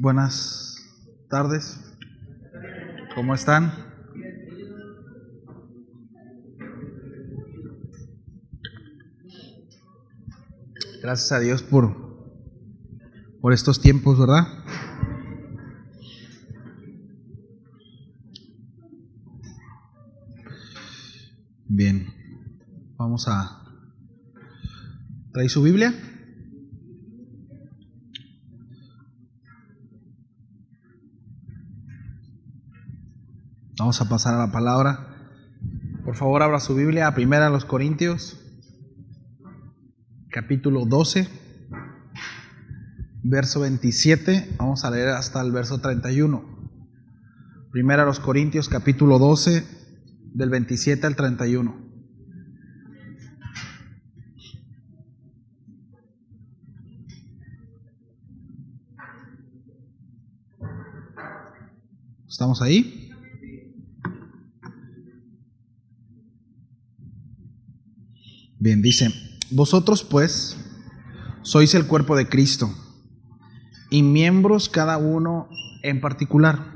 Buenas tardes. ¿Cómo están? Gracias a Dios por estos tiempos, ¿verdad? Bien. Vamos a... ¿Trae su Biblia? Vamos a pasar a la palabra. Por favor, abra su Biblia a 1 Corintios, capítulo 12, verso 27. Vamos a leer hasta el verso 31. 1 Corintios, capítulo 12, del 27 al 31. ¿Estamos ahí? Bien, dice: vosotros pues sois el cuerpo de Cristo y miembros cada uno en particular.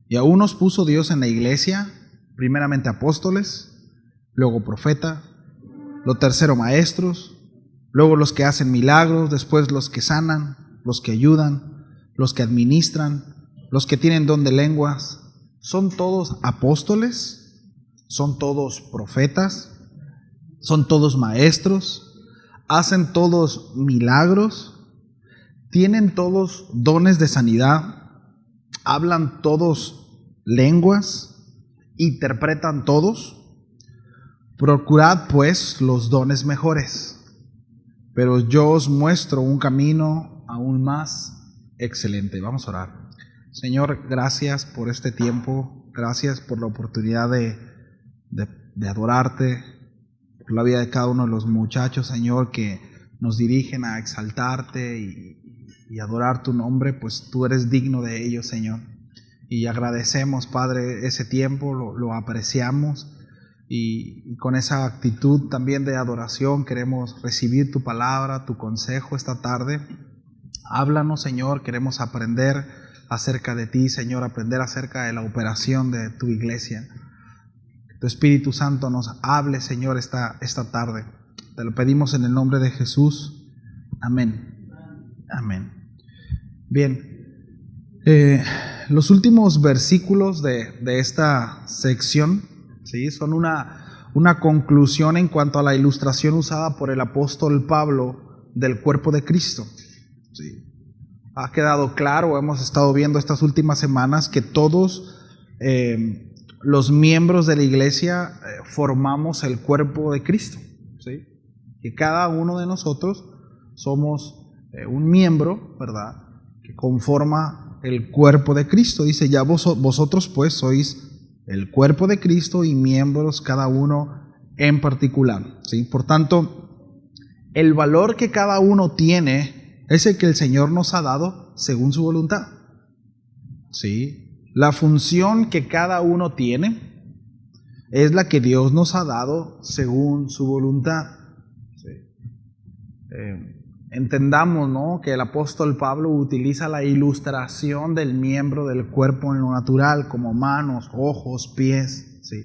Y a unos puso Dios en la iglesia, primeramente apóstoles, luego profeta, lo tercero maestros, luego los que hacen milagros, después los que sanan, los que ayudan, los que administran, los que tienen don de lenguas. ¿Son todos apóstoles? ¿Son todos profetas? ¿Son todos maestros? ¿Hacen todos milagros? ¿Tienen todos dones de sanidad? ¿Hablan todos lenguas? ¿Interpretan todos? Procurad pues los dones mejores, pero yo os muestro un camino aún más excelente. Vamos a orar. Señor, gracias por este tiempo, gracias por la oportunidad de adorarte, por la vida de cada uno de los muchachos, Señor, que nos dirigen a exaltarte y adorar tu nombre, pues tú eres digno de ello, Señor. Y agradecemos, Padre, ese tiempo, lo apreciamos, y con esa actitud también de adoración queremos recibir tu palabra, tu consejo esta tarde. Háblanos, Señor, queremos aprender acerca de ti, Señor, aprender acerca de la operación de tu iglesia. Tu Espíritu Santo nos hable, Señor, esta tarde. Te lo pedimos en el nombre de Jesús. Amén. Amén. Bien. Los últimos versículos de esta sección, ¿sí?, son una conclusión en cuanto a la ilustración usada por el apóstol Pablo del cuerpo de Cristo. ¿Sí? Ha quedado claro, hemos estado viendo estas últimas semanas, que todos los miembros de la iglesia formamos el cuerpo de Cristo, ¿sí? Que cada uno de nosotros somos un miembro, ¿verdad?, que conforma el cuerpo de Cristo. Dice: ya vosotros pues sois el cuerpo de Cristo y miembros cada uno en particular, ¿sí? Por tanto, el valor que cada uno tiene es el que el Señor nos ha dado según su voluntad, ¿sí? La función que cada uno tiene es la que Dios nos ha dado según su voluntad. ¿Sí? Entendamos, ¿no?, que el apóstol Pablo utiliza la ilustración del miembro del cuerpo en lo natural, como manos, ojos, pies. ¿Sí?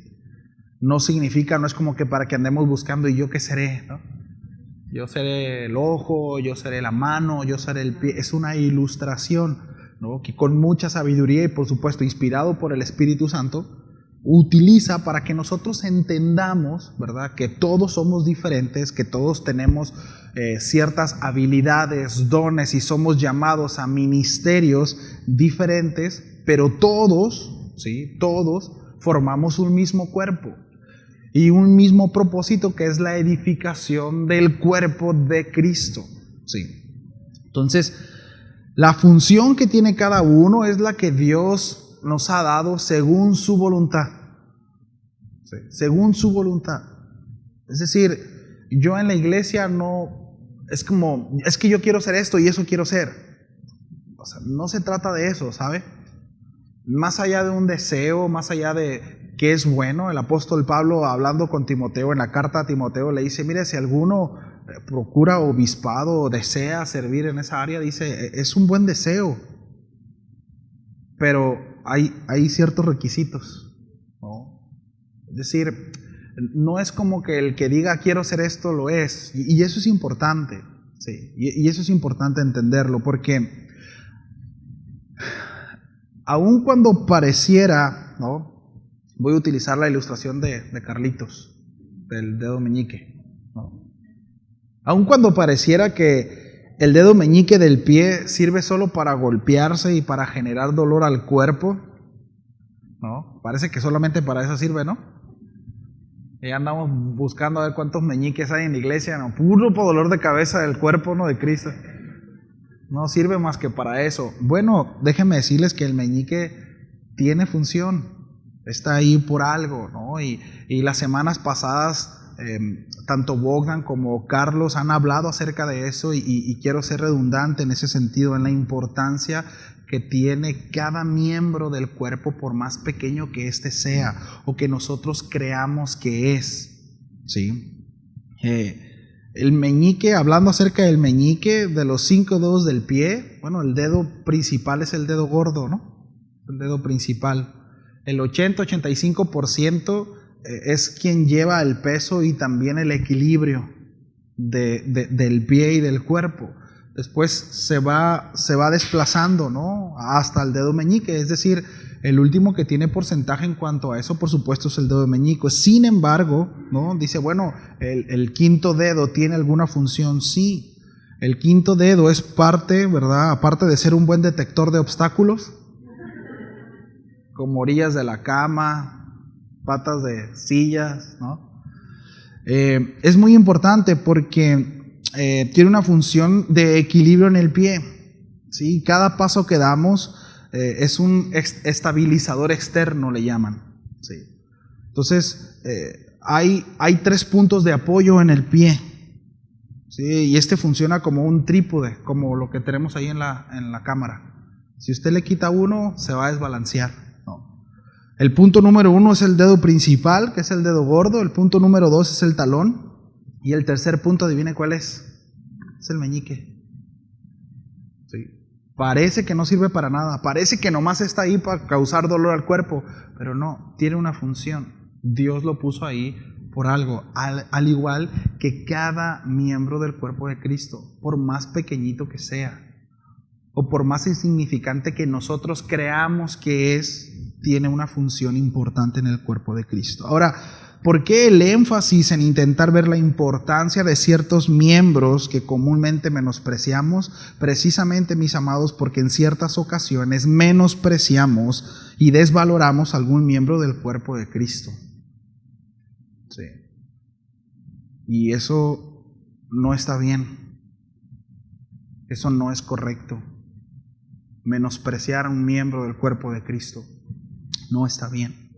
No significa, no es como que para que andemos buscando ¿y yo qué seré?, ¿no? Yo seré el ojo, yo seré la mano, yo seré el pie. Es una ilustración, ¿no?, que con mucha sabiduría y por supuesto inspirado por el Espíritu Santo utiliza para que nosotros entendamos, ¿verdad?, que todos somos diferentes, que todos tenemos ciertas habilidades, dones, y somos llamados a ministerios diferentes, pero todos, ¿sí?, todos formamos un mismo cuerpo y un mismo propósito, que es la edificación del cuerpo de Cristo. ¿Sí? Entonces, la función que tiene cada uno es la que Dios nos ha dado según su voluntad. ¿Sí? Según su voluntad. Es decir, yo en la iglesia no es que yo quiero ser esto y eso quiero ser. O sea, no se trata de eso, ¿sabe? Más allá de un deseo, más allá de qué es bueno, el apóstol Pablo, hablando con Timoteo en la carta a Timoteo, le dice: mire, si alguno procura obispado o desea servir en esa área, dice, es un buen deseo, pero hay ciertos requisitos, ¿no? Es decir, no es como que el que diga quiero hacer esto lo es, y eso es importante, sí, y eso es importante entenderlo, porque aun cuando pareciera, ¿no? Voy a utilizar la ilustración de Carlitos, del dedo meñique, ¿no? Aun cuando pareciera que el dedo meñique del pie sirve solo para golpearse y para generar dolor al cuerpo, ¿no? Parece que solamente para eso sirve, ¿no? Y andamos buscando a ver cuántos meñiques hay en la iglesia, ¿no? Puro dolor de cabeza del cuerpo, ¿no? De Cristo. No sirve más que para eso. Bueno, déjenme decirles que el meñique tiene función, está ahí por algo, ¿no? Y las semanas pasadas, tanto Bogdan como Carlos han hablado acerca de eso y quiero ser redundante en ese sentido, en la importancia que tiene cada miembro del cuerpo, por más pequeño que éste sea o que nosotros creamos que es, ¿sí? El meñique, hablando acerca del meñique, de los 5 dedos del pie, bueno, el dedo principal es el dedo gordo, ¿no? El dedo principal. El 80-85% es quien lleva el peso y también el equilibrio del pie y del cuerpo. Después se va desplazando, ¿no? Hasta el dedo meñique, es decir, el último que tiene porcentaje en cuanto a eso, por supuesto, es el dedo meñique. Sin embargo, ¿no? Dice, bueno, el quinto dedo tiene alguna función, sí. El quinto dedo es parte, ¿verdad? Aparte de ser un buen detector de obstáculos, como orillas de la cama, patas de sillas, ¿no? Es muy importante porque tiene una función de equilibrio en el pie, ¿sí? Cada paso que damos es un estabilizador externo, le llaman, ¿sí? Entonces, hay 3 puntos de apoyo en el pie, ¿sí? Y este funciona como un trípode, como lo que tenemos ahí en la cámara. Si usted le quita uno, se va a desbalancear, ¿no? El punto número 1 es el dedo principal, que es el dedo gordo. El punto número 2 es el talón. Y el tercer punto, adivine cuál es. Es el meñique. ¿Sí? Parece que no sirve para nada. Parece que nomás está ahí para causar dolor al cuerpo. Pero no, tiene una función. Dios lo puso ahí por algo. Al igual que cada miembro del cuerpo de Cristo, por más pequeñito que sea, o por más insignificante que nosotros creamos que es, tiene una función importante en el cuerpo de Cristo. Ahora, ¿por qué el énfasis en intentar ver la importancia de ciertos miembros que comúnmente menospreciamos? Precisamente, mis amados, porque en ciertas ocasiones menospreciamos y desvaloramos algún miembro del cuerpo de Cristo. Sí. Y eso no está bien. Eso no es correcto. Menospreciar a un miembro del cuerpo de Cristo no está bien.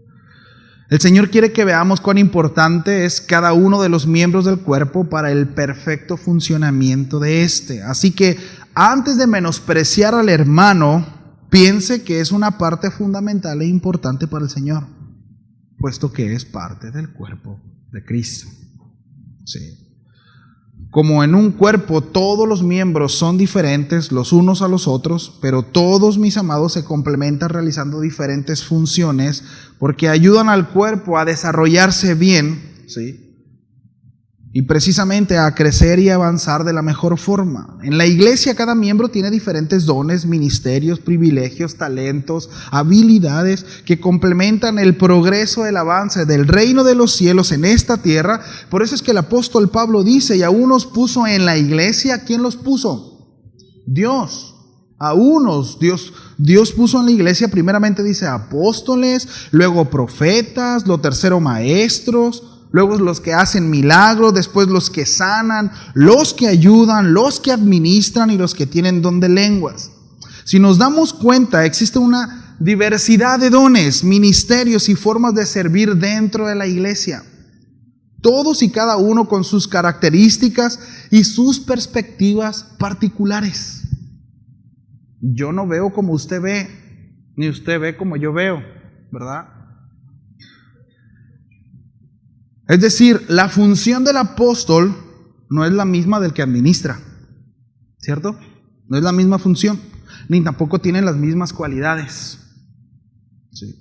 El Señor quiere que veamos cuán importante es cada uno de los miembros del cuerpo para el perfecto funcionamiento de éste. Así que antes de menospreciar al hermano, piense que es una parte fundamental e importante para el Señor, puesto que es parte del cuerpo de Cristo. Sí. Como en un cuerpo todos los miembros son diferentes los unos a los otros, pero todos, mis amados, se complementan realizando diferentes funciones porque ayudan al cuerpo a desarrollarse bien, ¿sí? Y precisamente a crecer y avanzar de la mejor forma. En la iglesia cada miembro tiene diferentes dones, ministerios, privilegios, talentos, habilidades que complementan el progreso, el avance del reino de los cielos en esta tierra. Por eso es que el apóstol Pablo dice, y a unos puso en la iglesia, ¿quién los puso? Dios. A unos, Dios puso en la iglesia, primeramente dice apóstoles, luego profetas, lo tercero maestros, luego los que hacen milagros, después los que sanan, los que ayudan, los que administran y los que tienen don de lenguas. Si nos damos cuenta, existe una diversidad de dones, ministerios y formas de servir dentro de la iglesia. Todos y cada uno con sus características y sus perspectivas particulares. Yo no veo como usted ve, ni usted ve como yo veo, ¿verdad? Es decir, la función del apóstol no es la misma del que administra, ¿cierto? No es la misma función, ni tampoco tienen las mismas cualidades. Sí.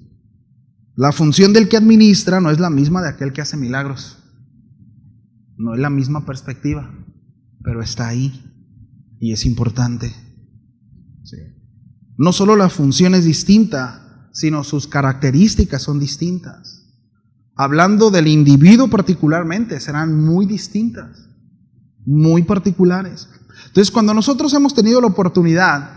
La función del que administra no es la misma de aquel que hace milagros. No es la misma perspectiva, pero está ahí y es importante. Sí. No solo la función es distinta, sino sus características son distintas. Hablando del individuo particularmente, serán muy distintas, muy particulares. Entonces, cuando nosotros hemos tenido la oportunidad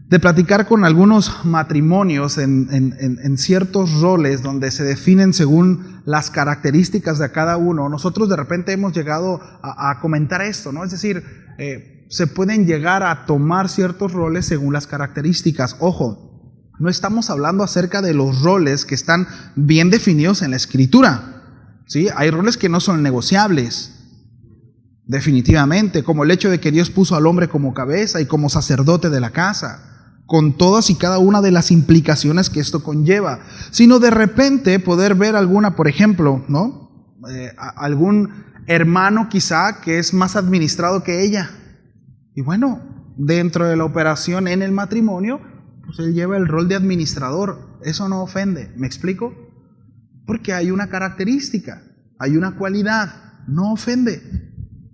de platicar con algunos matrimonios en ciertos roles donde se definen según las características de cada uno, nosotros de repente hemos llegado a comentar esto, ¿no? Es decir, se pueden llegar a tomar ciertos roles según las características. Ojo, no estamos hablando acerca de los roles que están bien definidos en la Escritura, ¿sí? Hay roles que no son negociables, definitivamente, como el hecho de que Dios puso al hombre como cabeza y como sacerdote de la casa, con todas y cada una de las implicaciones que esto conlleva, sino de repente poder ver alguna, por ejemplo, ¿no? Algún hermano quizá que es más administrado que ella, y bueno, dentro de la operación en el matrimonio, pues él lleva el rol de administrador. Eso no ofende, ¿me explico? Porque hay una característica, hay una cualidad, no ofende,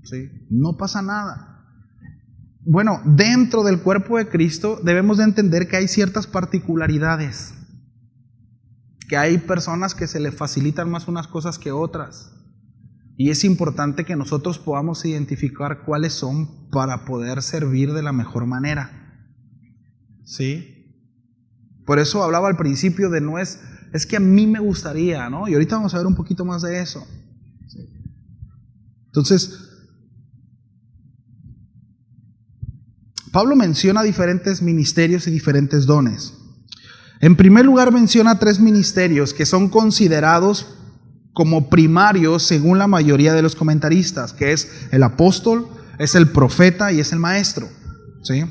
¿sí? No pasa nada. Bueno, dentro del cuerpo de Cristo debemos de entender que hay ciertas particularidades, que hay personas que se les facilitan más unas cosas que otras, y es importante que nosotros podamos identificar cuáles son para poder servir de la mejor manera, ¿sí? Por eso hablaba al principio de no es que a mí me gustaría, ¿no? Y ahorita vamos a ver un poquito más de eso, ¿sí? Entonces, Pablo menciona diferentes ministerios y diferentes dones. En primer lugar menciona 3 ministerios que son considerados como primarios según la mayoría de los comentaristas, que es el apóstol, es el profeta y es el maestro, ¿sí?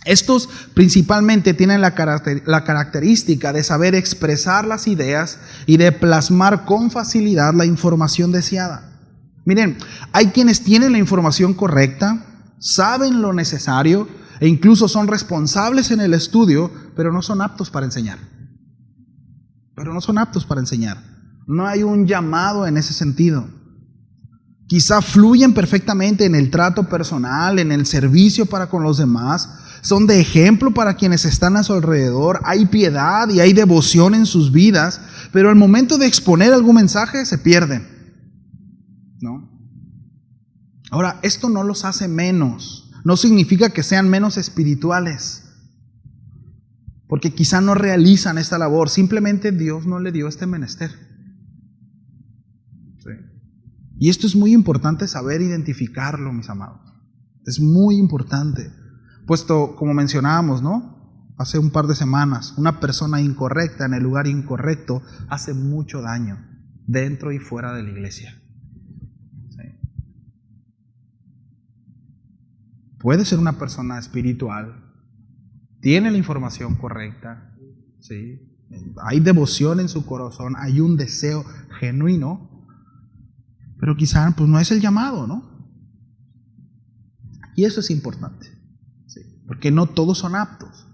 Estos principalmente tienen la característica de saber expresar las ideas y de plasmar con facilidad la información deseada. Miren, hay quienes tienen la información correcta, saben lo necesario e incluso son responsables en el estudio, pero no son aptos para enseñar. No hay un llamado en ese sentido. Quizá fluyen perfectamente en el trato personal, en el servicio para con los demás, son de ejemplo para quienes están a su alrededor, hay piedad y hay devoción en sus vidas, pero al momento de exponer algún mensaje se pierden, ¿no? Ahora, esto no los hace menos, no significa que sean menos espirituales, porque quizá no realizan esta labor, simplemente Dios no le dio este menester. ¿Sí? Y esto es muy importante saber identificarlo, mis amados. Es muy importante, puesto, como mencionábamos, ¿no? Hace un par de semanas, una persona incorrecta en el lugar incorrecto hace mucho daño dentro y fuera de la iglesia. Puede ser una persona espiritual, tiene la información correcta, ¿sí? Hay devoción en su corazón, hay un deseo genuino, pero quizá pues, no es el llamado, ¿no? Y eso es importante, ¿sí? Porque no todos son aptos.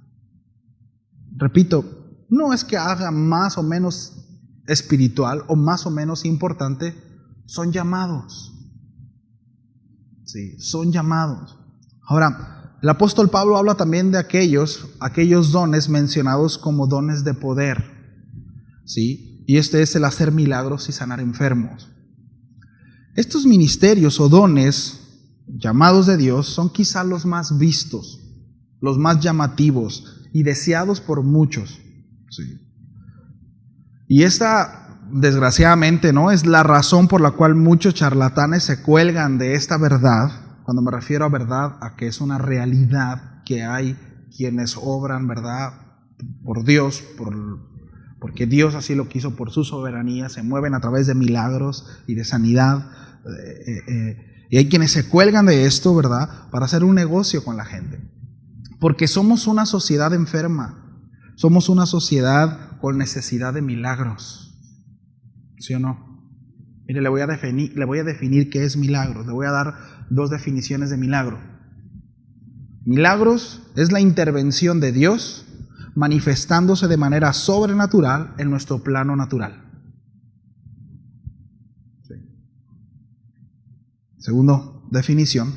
Repito, no es que haga más o menos espiritual o más o menos importante, son llamados, ¿sí? Son llamados. Ahora, el apóstol Pablo habla también de aquellos dones mencionados como dones de poder, ¿sí? Y este es el hacer milagros y sanar enfermos. Estos ministerios o dones llamados de Dios son quizá los más vistos, los más llamativos y deseados por muchos, ¿sí? Y esta, desgraciadamente, ¿no? Es la razón por la cual muchos charlatanes se cuelgan de esta verdad. Cuando me refiero a verdad, a que es una realidad que hay quienes obran, ¿verdad? Por Dios, porque Dios así lo quiso por su soberanía, se mueven a través de milagros y de sanidad. Y hay quienes se cuelgan de esto, ¿verdad? Para hacer un negocio con la gente. Porque somos una sociedad enferma, somos una sociedad con necesidad de milagros, ¿sí o no? Mire, le voy a definir qué es milagros. Le voy a dar 2 definiciones de milagro. Milagros es la intervención de Dios manifestándose de manera sobrenatural en nuestro plano natural. Sí. Segunda definición,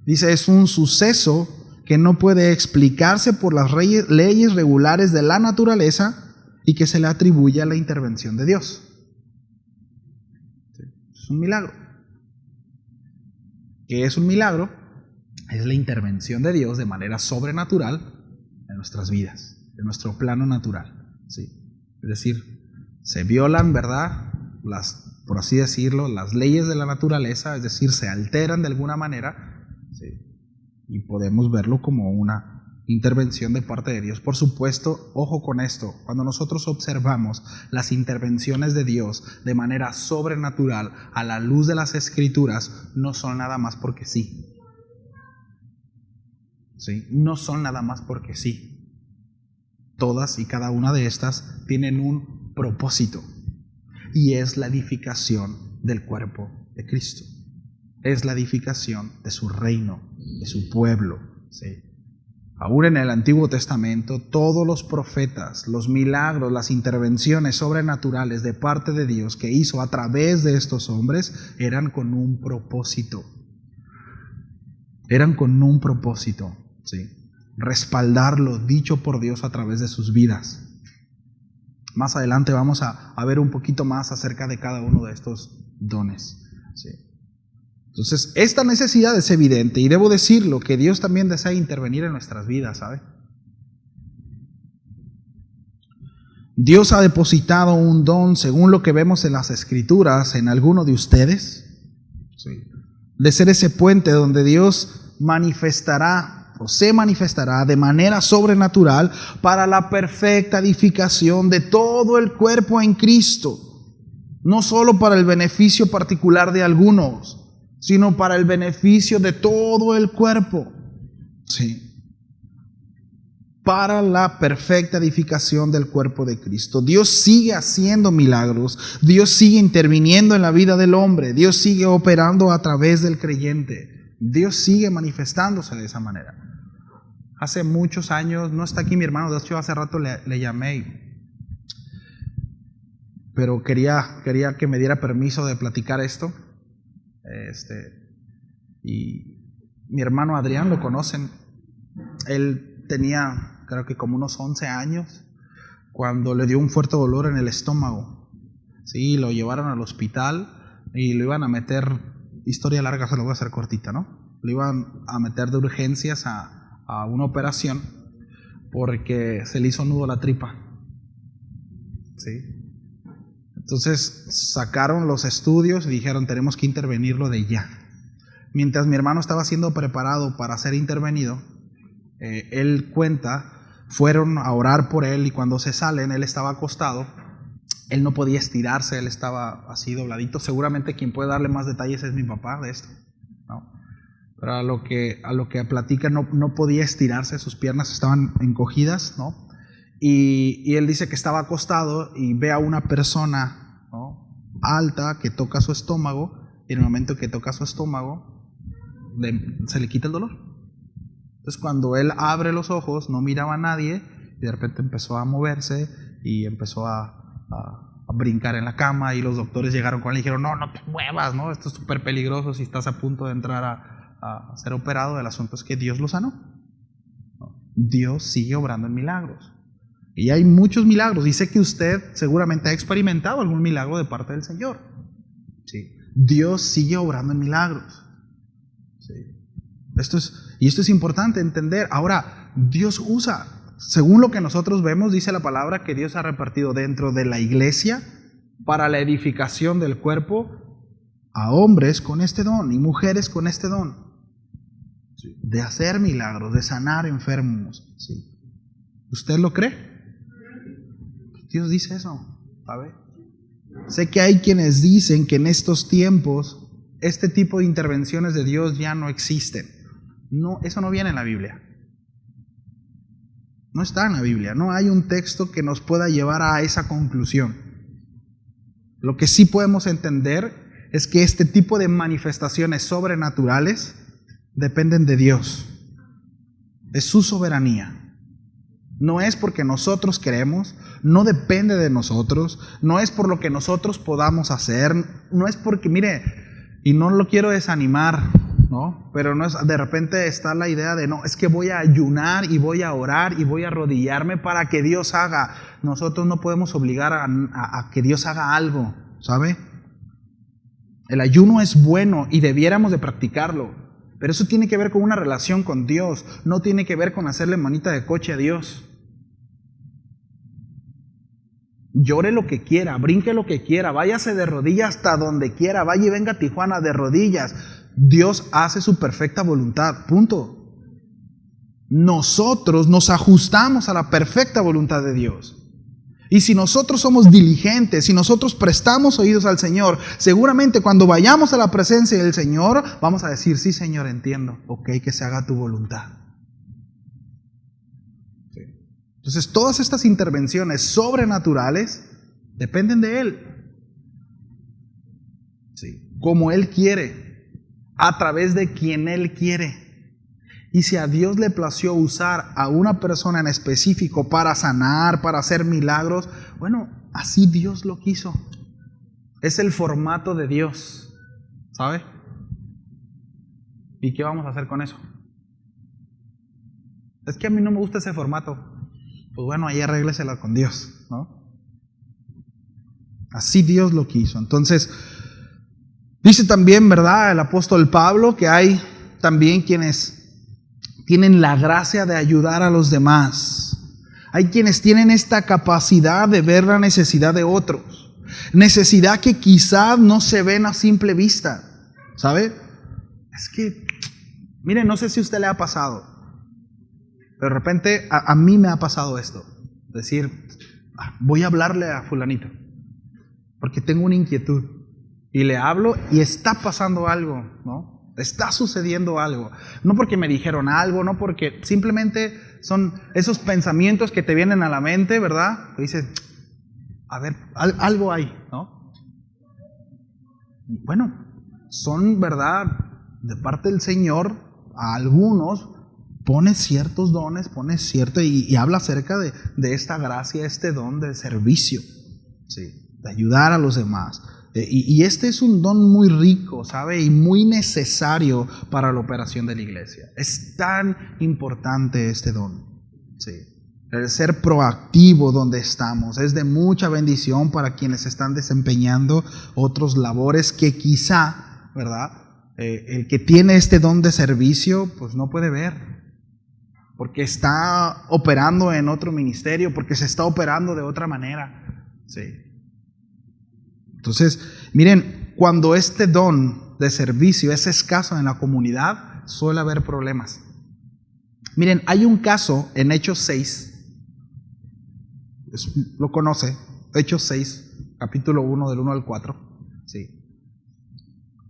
dice, es un suceso que no puede explicarse por las leyes regulares de la naturaleza y que se le atribuye a la intervención de Dios. Sí. Es un milagro. ¿Qué es un milagro? Es la intervención de Dios de manera sobrenatural en nuestras vidas, en nuestro plano natural. ¿Sí? Es decir, se violan, ¿verdad?, por así decirlo, las leyes de la naturaleza, es decir, se alteran de alguna manera, ¿sí? Y podemos verlo como una intervención de parte de Dios. Por supuesto, ojo con esto, cuando nosotros observamos las intervenciones de Dios de manera sobrenatural a la luz de las Escrituras, no son nada más porque sí. ¿Sí? No son nada más porque sí. Todas y cada una de estas tienen un propósito, y es la edificación del cuerpo de Cristo. Es la edificación de su reino, de su pueblo. ¿Sí? Aún en el Antiguo Testamento, todos los profetas, los milagros, las intervenciones sobrenaturales de parte de Dios que hizo a través de estos hombres eran con un propósito. Eran con un propósito, ¿sí? Respaldar lo dicho por Dios a través de sus vidas. Más adelante vamos a ver un poquito más acerca de cada uno de estos dones. ¿Sí? Entonces, esta necesidad es evidente, y debo decirlo, que Dios también desea intervenir en nuestras vidas, ¿sabe? Dios ha depositado un don, según lo que vemos en las Escrituras, en alguno de ustedes, ¿sí?, de ser ese puente donde Dios manifestará o se manifestará de manera sobrenatural para la perfecta edificación de todo el cuerpo en Cristo. No solo para el beneficio particular de algunos, sino para el beneficio de todo el cuerpo. Sí. Para la perfecta edificación del cuerpo de Cristo. Dios sigue haciendo milagros, Dios sigue interviniendo en la vida del hombre, Dios sigue operando a través del creyente, Dios sigue manifestándose de esa manera. Hace muchos años, no está aquí mi hermano, de hecho hace rato le llamé, pero quería que me diera permiso de platicar esto. Y mi hermano Adrián, lo conocen, él tenía, creo que como unos 11 años, cuando le dio un fuerte dolor en el estómago. Sí, lo llevaron al hospital y lo iban a meter, historia larga, se lo voy a hacer cortita, ¿no? Lo iban a meter de urgencias a una operación porque se le hizo nudo la tripa. ¿Sí? Entonces sacaron los estudios y dijeron, tenemos que intervenirlo de ya. Mientras mi hermano estaba siendo preparado para ser intervenido, él cuenta, fueron a orar por él, y cuando se salen, él estaba acostado, él no podía estirarse, él estaba así dobladito. Seguramente quien puede darle más detalles es mi papá de esto, ¿no? Pero a lo que platica, no podía estirarse, sus piernas estaban encogidas, ¿no? Y él dice que estaba acostado y ve a una persona, ¿no?, alta, que toca su estómago, y en el momento que toca su estómago se le quita el dolor. Entonces cuando él abre los ojos, no miraba a nadie, y de repente empezó a moverse y empezó a brincar en la cama, y los doctores llegaron con él y dijeron, no te muevas, ¿no? Esto es súper peligroso si estás a punto de entrar a ser operado. El asunto es que Dios lo sanó. Dios sigue obrando en milagros. Y hay muchos milagros. Y sé que usted seguramente ha experimentado algún milagro de parte del Señor. ¿Sí? Dios sigue obrando en milagros. ¿Sí? Esto es importante entender. Ahora, Dios usa, según lo que nosotros vemos, dice la palabra que Dios ha repartido dentro de la iglesia para la edificación del cuerpo a hombres con este don y mujeres con este don. ¿Sí? De hacer milagros, de sanar enfermos. ¿Sí? ¿Usted lo cree? Dios dice eso, ¿sabe? Sé que hay quienes dicen que en estos tiempos este tipo de intervenciones de Dios ya no existen. No, eso no viene en la Biblia. No está en la Biblia. No hay un texto que nos pueda llevar a esa conclusión. Lo que sí podemos entender es que este tipo de manifestaciones sobrenaturales dependen de Dios. Es su soberanía. No es porque nosotros queremos, no depende de nosotros, no es por lo que nosotros podamos hacer, no es porque, mire, y no lo quiero desanimar, ¿no? Pero no es, de repente está la idea de, no, es que voy a ayunar y voy a orar y voy a arrodillarme para que Dios haga. Nosotros no podemos obligar a que Dios haga algo, ¿sabe? El ayuno es bueno y debiéramos de practicarlo, pero eso tiene que ver con una relación con Dios, no tiene que ver con hacerle manita de coche a Dios. Llore lo que quiera, brinque lo que quiera, váyase de rodillas hasta donde quiera, vaya y venga a Tijuana de rodillas. Dios hace su perfecta voluntad, punto. Nosotros nos ajustamos a la perfecta voluntad de Dios. Y si nosotros somos diligentes, si nosotros prestamos oídos al Señor, seguramente cuando vayamos a la presencia del Señor, vamos a decir, sí Señor, entiendo, ok, que se haga tu voluntad. Sí. Entonces todas estas intervenciones sobrenaturales dependen de Él. Sí. Como Él quiere, a través de quien Él quiere. Y si a Dios le plació usar a una persona en específico para sanar, para hacer milagros, bueno, así Dios lo quiso. Es el formato de Dios, ¿sabe? ¿Y qué vamos a hacer con eso? Es que a mí no me gusta ese formato. Pues bueno, ahí arréglesela con Dios, ¿no? Así Dios lo quiso. Entonces, dice también, ¿verdad?, el apóstol Pablo, que hay también quienes tienen la gracia de ayudar a los demás. Hay quienes tienen esta capacidad de ver la necesidad de otros. Necesidad que quizás no se ven a simple vista. ¿Sabe? Es que, mire, no sé si a usted le ha pasado. Pero de repente a mí me ha pasado esto. Decir, voy a hablarle a fulanito. Porque tengo una inquietud. Y le hablo y está pasando algo, ¿no? Está sucediendo algo. No porque me dijeron algo, no porque simplemente son esos pensamientos que te vienen a la mente, ¿verdad? Que dices, a ver, algo hay, ¿no? Bueno, son, ¿verdad?, de parte del Señor, a algunos pone ciertos dones, pone cierto, y habla acerca de esta gracia, este don de servicio, ¿sí?, de ayudar a los demás. Y este es un don muy rico, ¿sabe? Y muy necesario para la operación de la iglesia. Es tan importante este don, ¿sí? El ser proactivo donde estamos es de mucha bendición para quienes están desempeñando otros labores que quizá, ¿verdad?, el que tiene este don de servicio, pues no puede ver, porque está operando en otro ministerio, porque se está operando de otra manera, ¿sí? Entonces, miren, cuando este don de servicio es escaso en la comunidad, suele haber problemas. Miren, hay un caso en Hechos 6, lo conoce, Hechos 6, capítulo 1, del 1 al 4, sí.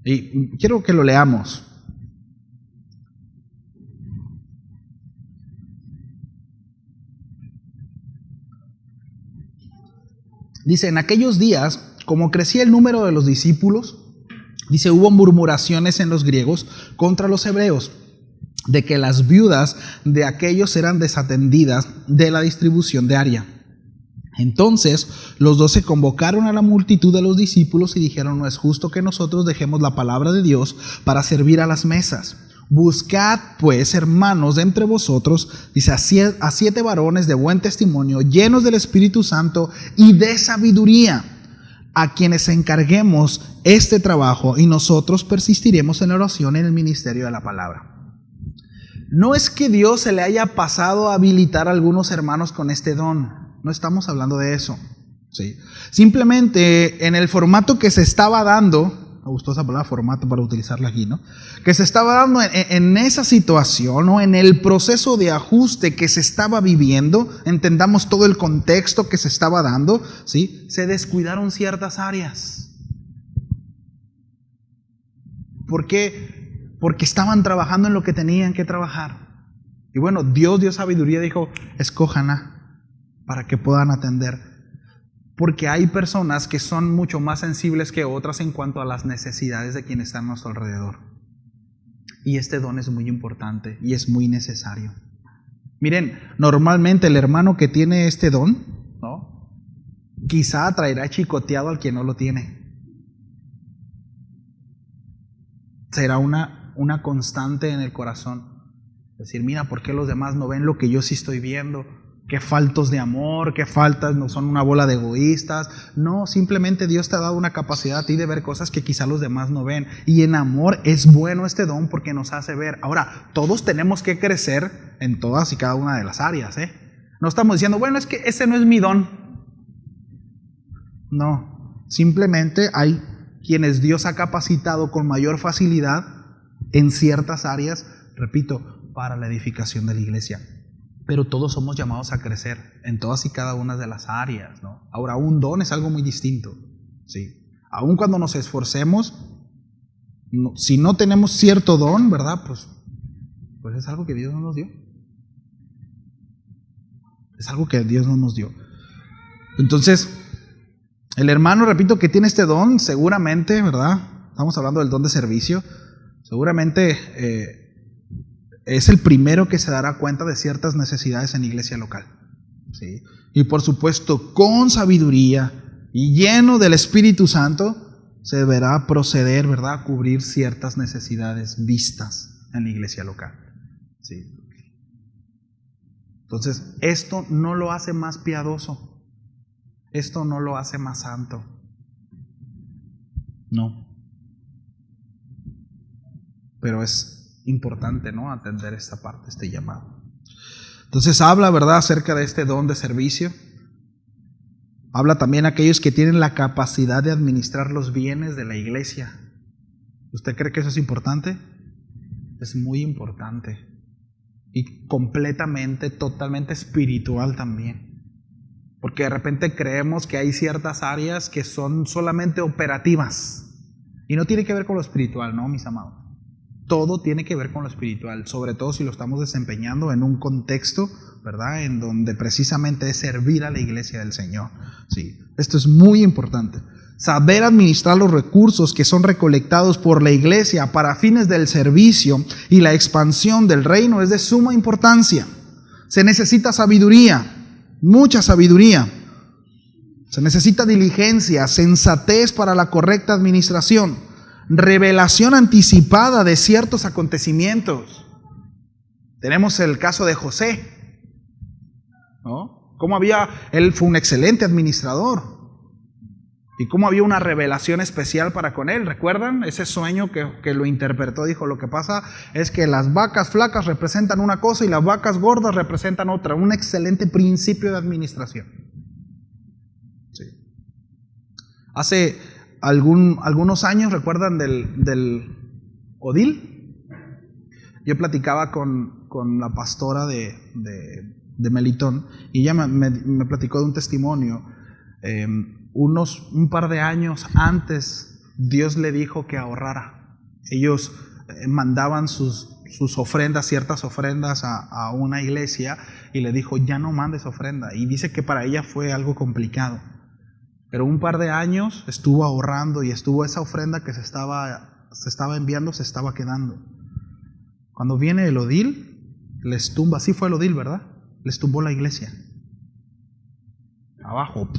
Y quiero que lo leamos. Dice, en aquellos días, como crecía el número de los discípulos, dice, hubo murmuraciones en los griegos contra los hebreos, de que las viudas de aquellos eran desatendidas de la distribución diaria. Entonces los 12 convocaron a la multitud de los discípulos y dijeron, no es justo que nosotros dejemos la palabra de Dios para servir a las mesas. Buscad pues, hermanos, de entre vosotros, dice, a 7 varones de buen testimonio, llenos del Espíritu Santo y de sabiduría, a quienes encarguemos este trabajo, y nosotros persistiremos en la oración en el ministerio de la palabra. No es que Dios se le haya pasado a habilitar a algunos hermanos con este don, no estamos hablando de eso, ¿sí? Simplemente en el formato que se estaba dando, me gustó esa palabra formato para utilizarla aquí, ¿no?, que se estaba dando en esa situación, o en el proceso de ajuste que se estaba viviendo, entendamos todo el contexto que se estaba dando, ¿sí?, se descuidaron ciertas áreas. ¿Por qué? Porque estaban trabajando en lo que tenían que trabajar. Y bueno, Dios dio sabiduría, dijo, escójanla para que puedan atender. Porque hay personas que son mucho más sensibles que otras en cuanto a las necesidades de quienes están a nuestro alrededor. Y este don es muy importante y es muy necesario. Miren, normalmente el hermano que tiene este don, ¿no?, quizá traerá chicoteado al que no lo tiene. Será una constante en el corazón. Decir, mira, ¿por qué los demás no ven lo que yo sí estoy viendo? Qué faltos de amor, qué faltas, no son una bola de egoístas. No, simplemente Dios te ha dado una capacidad a ti de ver cosas que quizá los demás no ven. Y en amor es bueno este don porque nos hace ver. Ahora, todos tenemos que crecer en todas y cada una de las áreas, ¿eh? No estamos diciendo, bueno, es que ese no es mi don. No, simplemente hay quienes Dios ha capacitado con mayor facilidad en ciertas áreas, repito, para la edificación de la iglesia. Pero todos somos llamados a crecer en todas y cada una de las áreas, ¿no? Ahora, un don es algo muy distinto, ¿sí? Aun cuando nos esforcemos, si no tenemos cierto don, ¿verdad? Pues es algo que Dios no nos dio. Es algo que Dios no nos dio. Entonces, el hermano, repito, que tiene este don, seguramente, ¿verdad? Estamos hablando del don de servicio. Seguramente es el primero que se dará cuenta de ciertas necesidades en la iglesia local, ¿sí? Y por supuesto, con sabiduría y lleno del Espíritu Santo, se deberá proceder, ¿verdad?, a cubrir ciertas necesidades vistas en la iglesia local, ¿sí? Entonces, esto no lo hace más piadoso, esto no lo hace más santo, no. Pero es importante, ¿no?, atender esta parte, este llamado. Entonces habla, ¿verdad?, acerca de este don de servicio. Habla también a aquellos que tienen la capacidad de administrar los bienes de la iglesia. ¿Usted cree que eso es importante? Es muy importante. Y completamente, totalmente espiritual también. Porque de repente creemos que hay ciertas áreas que son solamente operativas. Y no tiene que ver con lo espiritual, ¿no, mis amados? Todo tiene que ver con lo espiritual, sobre todo si lo estamos desempeñando en un contexto, ¿verdad?, en donde precisamente es servir a la iglesia del Señor. Sí, esto es muy importante. Saber administrar los recursos que son recolectados por la iglesia para fines del servicio y la expansión del reino es de suma importancia. Se necesita sabiduría, mucha sabiduría. Se necesita diligencia, sensatez para la correcta administración. Revelación anticipada de ciertos acontecimientos. Tenemos el caso de José, ¿no? Él fue un excelente administrador y cómo había una revelación especial para con él. ¿Recuerdan ese sueño que lo interpretó? Dijo, lo que pasa es que las vacas flacas representan una cosa y las vacas gordas representan otra. Un excelente principio de administración. Sí. Hace algunos años, ¿recuerdan del Odil? Yo platicaba con la pastora de Melitón y ella me platicó de un testimonio. Un par de años antes, Dios le dijo que ahorrara. Ellos mandaban sus ofrendas, ciertas ofrendas a una iglesia, y le dijo, ya no mandes ofrenda. Y dice que para ella fue algo complicado. Pero un par de años estuvo ahorrando y estuvo esa ofrenda que se estaba enviando, se estaba quedando. Cuando viene el Odil, les tumba, así fue el Odil, ¿verdad? Les tumbó la iglesia. Abajo.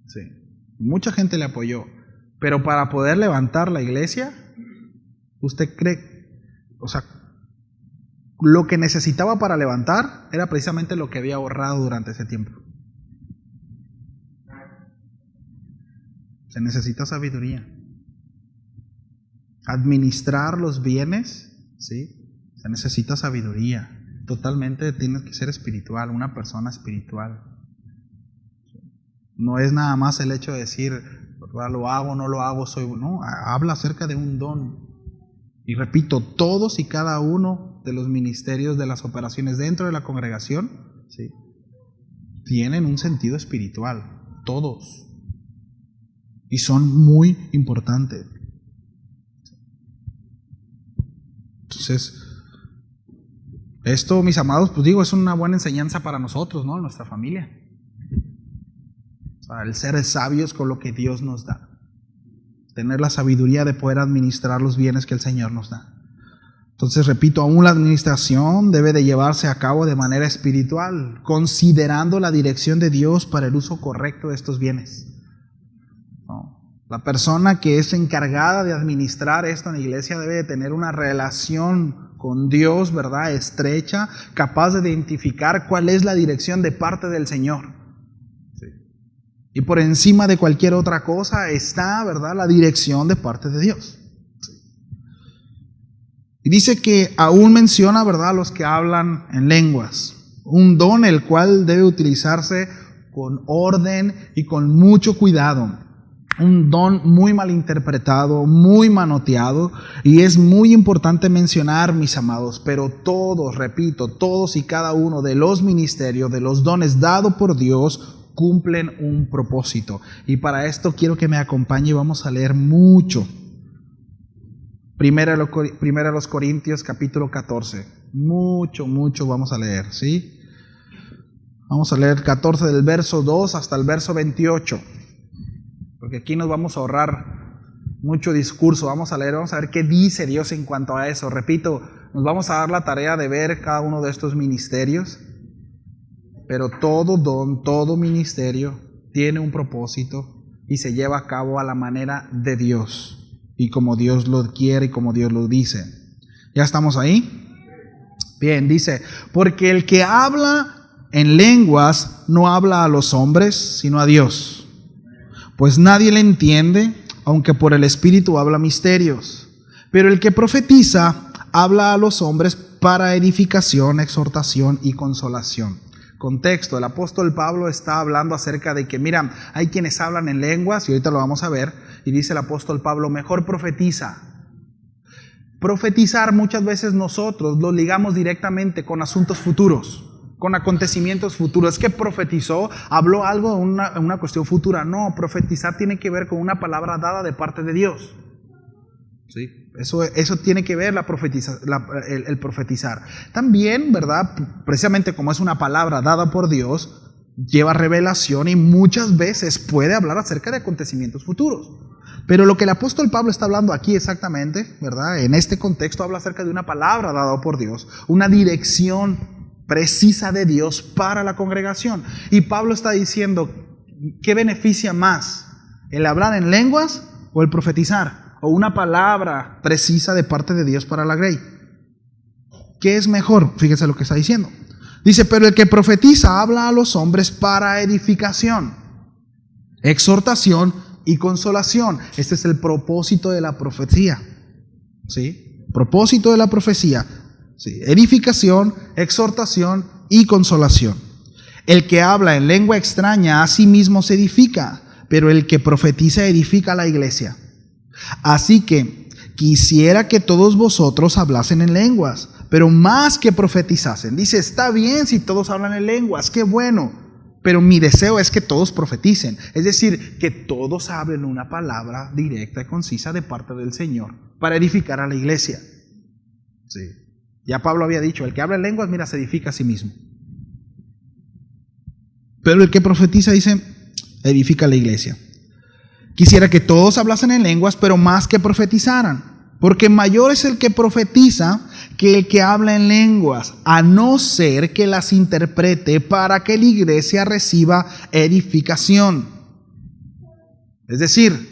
Sí. Mucha gente le apoyó. Pero para poder levantar la iglesia, ¿usted cree? O sea, lo que necesitaba para levantar era precisamente lo que había ahorrado durante ese tiempo. Se necesita sabiduría. Administrar los bienes, ¿sí? Se necesita sabiduría. Totalmente tienes que ser espiritual, una persona espiritual. No es nada más el hecho de decir, ¿verdad?, lo hago, no lo hago, no, habla acerca de un don. Y repito, todos y cada uno de los ministerios de las operaciones dentro de la congregación, ¿sí?, tienen un sentido espiritual, todos. Y son muy importantes. Entonces, Esto, mis amados, pues digo, es una buena enseñanza para nosotros, ¿no? Nuestra familia. O sea, el ser sabios con lo que Dios nos da. Tener la sabiduría de poder administrar los bienes que el Señor nos da. Entonces, repito, aún la administración debe de llevarse a cabo de manera espiritual, considerando la dirección de Dios para el uso correcto de estos bienes. ¿No? La persona que es encargada de administrar esto en la iglesia debe de tener una relación con Dios, ¿verdad?, estrecha, capaz de identificar cuál es la dirección de parte del Señor. Sí. Y por encima de cualquier otra cosa está, ¿verdad?, la dirección de parte de Dios. Y dice que aún menciona, ¿verdad?, a los que hablan en lenguas. Un don el cual debe utilizarse con orden y con mucho cuidado. Un don muy mal interpretado, muy manoteado. Y es muy importante mencionar, mis amados, pero todos, repito, todos y cada uno de los ministerios, de los dones dados por Dios, cumplen un propósito. Y para esto quiero que me acompañe y vamos a leer mucho. Primera a los Corintios, capítulo 14. Mucho vamos a leer, ¿sí? Vamos a leer 14 del verso 2 hasta el verso 28. Porque aquí nos vamos a ahorrar mucho discurso. Vamos a leer, vamos a ver qué dice Dios en cuanto a eso. Repito, nos vamos a dar la tarea de ver cada uno de estos ministerios. Pero todo don, todo ministerio tiene un propósito y se lleva a cabo a la manera de Dios. Y como Dios lo quiere y como Dios lo dice. ¿Ya estamos ahí? Bien, dice, porque el que habla en lenguas no habla a los hombres, sino a Dios. Pues nadie le entiende, aunque por el Espíritu habla misterios. Pero el que profetiza habla a los hombres para edificación, exhortación y consolación. Contexto, el apóstol Pablo está hablando acerca de que, mira, hay quienes hablan en lenguas, y ahorita lo vamos a ver, y dice el apóstol Pablo, mejor profetiza. Profetizar muchas veces nosotros lo ligamos directamente con asuntos futuros, con acontecimientos futuros. Es que profetizó, habló algo de una cuestión futura. No, profetizar tiene que ver con una palabra dada de parte de Dios. ¿Sí? Eso tiene que ver el profetizar. También, ¿verdad? Precisamente como es una palabra dada por Dios, lleva revelación y muchas veces puede hablar acerca de acontecimientos futuros. Pero lo que el apóstol Pablo está hablando aquí exactamente, ¿verdad?, en este contexto habla acerca de una palabra dada por Dios, una dirección precisa de Dios para la congregación. Y Pablo está diciendo, ¿qué beneficia más? ¿El hablar en lenguas o el profetizar? O una palabra precisa de parte de Dios para la grey. ¿Qué es mejor? Fíjese lo que está diciendo. Dice, pero el que profetiza habla a los hombres para edificación, exhortación y consolación. Este es el propósito de la profecía. ¿Sí? Propósito de la profecía. ¿Sí? Edificación, exhortación y consolación. El que habla en lengua extraña a sí mismo se edifica, pero el que profetiza edifica a la iglesia. Así que quisiera que todos vosotros hablasen en lenguas, pero más que profetizasen. Dice, está bien si todos hablan en lenguas, qué bueno, pero mi deseo es que todos profeticen. Es decir, que todos hablen una palabra directa y concisa de parte del Señor para edificar a la iglesia. Sí. Ya Pablo había dicho, el que habla en lenguas, mira, se edifica a sí mismo. Pero el que profetiza, dice, edifica a la iglesia. Quisiera que todos hablasen en lenguas, pero más que profetizaran, porque mayor es el que profetiza que el que habla en lenguas, a no ser que las interprete para que la iglesia reciba edificación. Es decir,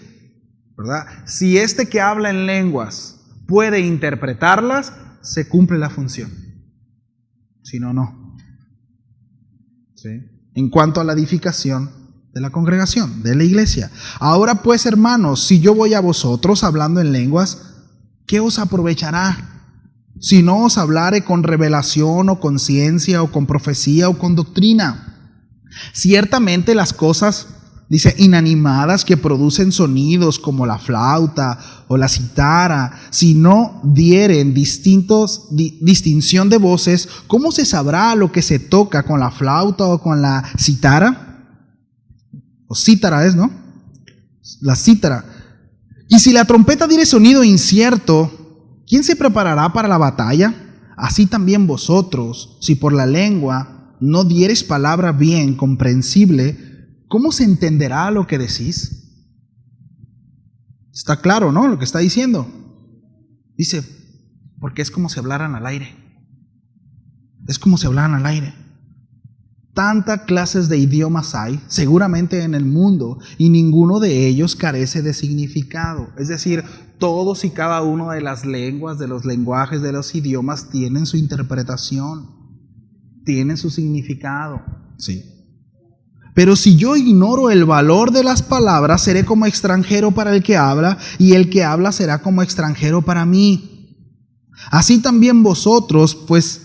¿verdad?, si este que habla en lenguas puede interpretarlas, se cumple la función. Si no, no. ¿Sí? En cuanto a la edificación de la congregación, de la iglesia. Ahora pues, hermanos, si yo voy a vosotros hablando en lenguas, ¿qué os aprovechará? Si no os hablare con revelación o con ciencia o con profecía o con doctrina. Ciertamente las cosas, dice, inanimadas que producen sonidos como la flauta o la cítara, si no dieren distinción de voces, ¿cómo se sabrá lo que se toca con la flauta o con la cítara? O cítara es, ¿no? La cítara. Y si la trompeta diere sonido incierto, ¿quién se preparará para la batalla? así también vosotros, si por la lengua no diereis palabra bien comprensible, ¿cómo se entenderá lo que decís? Está claro, ¿no? Lo que está diciendo. Dice, porque es como si hablaran al aire. Es como si hablaran al aire. Tantas clases de idiomas hay, seguramente en el mundo, y ninguno de ellos carece de significado. Es decir, todos y cada uno de las lenguas, de los lenguajes, de los idiomas tienen su interpretación, tienen su significado. Sí. Pero si yo ignoro el valor de las palabras, seré como extranjero para el que habla, y el que habla será como extranjero para mí. Así también vosotros, pues,